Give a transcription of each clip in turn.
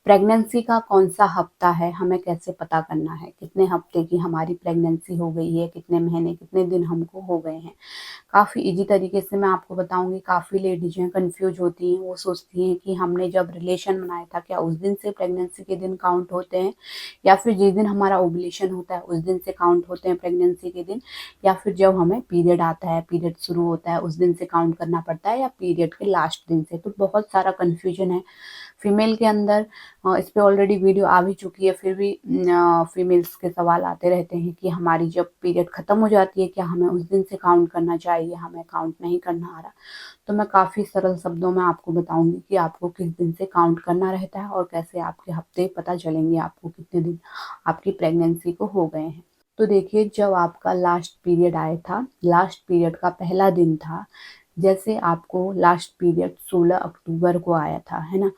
Pregnancy का कौन-सा हफ्ता है, हमें कैसे पता करना है, कितने हफ्ते की हमारी प्रेगनेंसी हो गई है, कितने महीने, कितने दिन हमको हो गए हैं। काफ़ी ईज़ी तरीके से मैं आपको बताऊँगी, काफ़ी लेडीज़ हैं कन्फ्यूज़ होती हैं, वो सोचती हैं कि हमने जब रिलेशन बनाया था, क्या उस दिन से प्रेगनेंसी के दिन काउंट होते हैं या फिर जिस दिन हमारा ओव्यूलेशन होता है, उस दिन से काउंट होते हैं प्रेगनेंसी के दिन, या फिर जब हमें पीरियड आता है, पीरियड शुरू होता है, उस दिन से काउंट करना पड़ता है या पीरियड के लास्ट दिन से। तो बहुत सारा कन्फ्यूज़न है फीमेल के अंदर। इस पे ऑलरेडी वीडियो आ भी चुकी है, फिर भी फीमेल्स के सवाल आते रहते हैं कि हमारी जब पीरियड ख़त्म हो जाती है, क्या हमें उस दिन से काउंट करना चाहिए, हमें काउंट नहीं करना आ रहा। तो मैं काफ़ी सरल शब्दों में आपको बताऊँगी कि आपको किस दिन से काउंट करना रहता है और कैसे आपके हफ़्ते पता चलेंगे आपको कितने दिन आपकी प्रेगनेंसी को हो गए हैं। तो देखिए, जब आपका लास्ट पीरियड आया था, लास्ट पीरियड का पहला दिन था, जैसे आपको लास्ट पीरियड 16 अक्टूबर को आया था, है ना?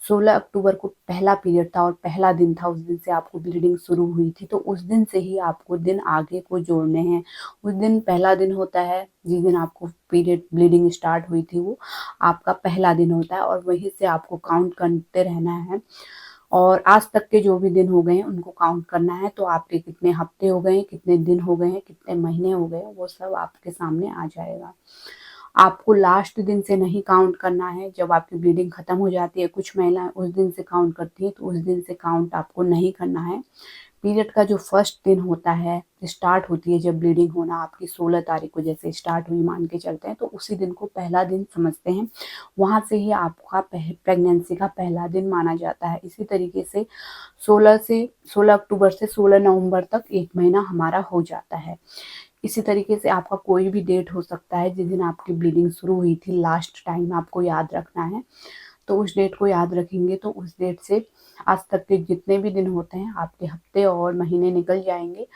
16 अक्टूबर को पहला पीरियड था और पहला दिन था, उस दिन से आपको ब्लीडिंग शुरू हुई थी, तो उस दिन से ही आपको दिन आगे को जोड़ने हैं। उस दिन पहला दिन होता है, जिस दिन आपको पीरियड ब्लीडिंग स्टार्ट हुई थी, वो आपका पहला दिन होता है और वहीं से आपको काउंट करते रहना है और आज तक के जो भी दिन हो गए हैं, उनको काउंट करना है। तो आपके कितने हफ्ते हो गए हैं, कितने दिन हो गए हैं, कितने महीने हो गए हैं, वो सब आपके सामने आ जाएगा। आपको लास्ट दिन से नहीं काउंट करना है, जब आपकी ब्लीडिंग खत्म हो जाती है, कुछ महिलाएं उस दिन से काउंट करती हैं, तो उस दिन से काउंट आपको नहीं करना है। पीरियड का जो फर्स्ट दिन होता है, स्टार्ट होती है जब ब्लीडिंग होना आपकी 16 तारीख को जैसे स्टार्ट हुई मान के चलते हैं, तो उसी दिन को पहला दिन समझते हैं। वहाँ से ही आपका प्रेगनेंसी का पहला दिन माना जाता है। इसी तरीके से 16 अक्टूबर से 16 नवंबर तक 1 महीना हमारा हो जाता है। इसी तरीके से आपका कोई भी डेट हो सकता है जिस दिन आपकी ब्लीडिंग शुरू हुई थी, लास्ट टाइम आपको याद रखना है। तो उस डेट को याद रखेंगे तो उस डेट से आज तक के जितने भी दिन होते हैं, आपके हफ्ते और महीने निकल जाएँगे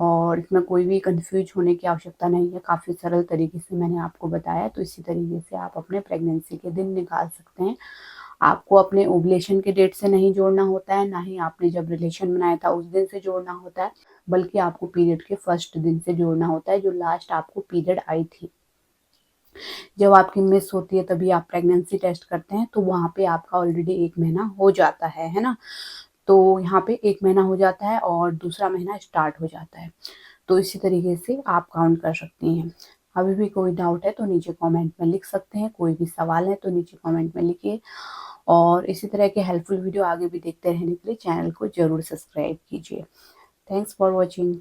और इसमें कोई भी कन्फ्यूज़ होने की आवश्यकता नहीं है। काफ़ी सरल तरीके से मैंने आपको बताया, तो इसी तरीके से आप अपने प्रेगनेंसी के दिन निकाल सकते हैं। आपको अपने ओव्यूलेशन के डेट से नहीं जोड़ना होता है, ना ही आपने जब रिलेशन बनाया था उस दिन से जोड़ना होता है, बल्कि आपको पीरियड के फर्स्ट दिन से जोड़ना होता है, जो लास्ट आपको पीरियड आई थी। जब आपकी मिस होती है तभी आप प्रेगनेंसी टेस्ट करते हैं, तो वहाँ पे आपका ऑलरेडी 1 महीना हो जाता है ना? तो यहाँ पे 1 महीना हो जाता है और दूसरा महीना स्टार्ट हो जाता है। तो इसी तरीके से आप काउंट कर सकती हैं। अभी भी कोई डाउट है तो नीचे कमेंट में लिख सकते हैं, कोई भी सवाल है तो नीचे कमेंट में लिखिए और इसी तरह के हेल्पफुल वीडियो आगे भी देखते रहने के लिए चैनल को ज़रूर सब्सक्राइब कीजिए। Thanks for watching.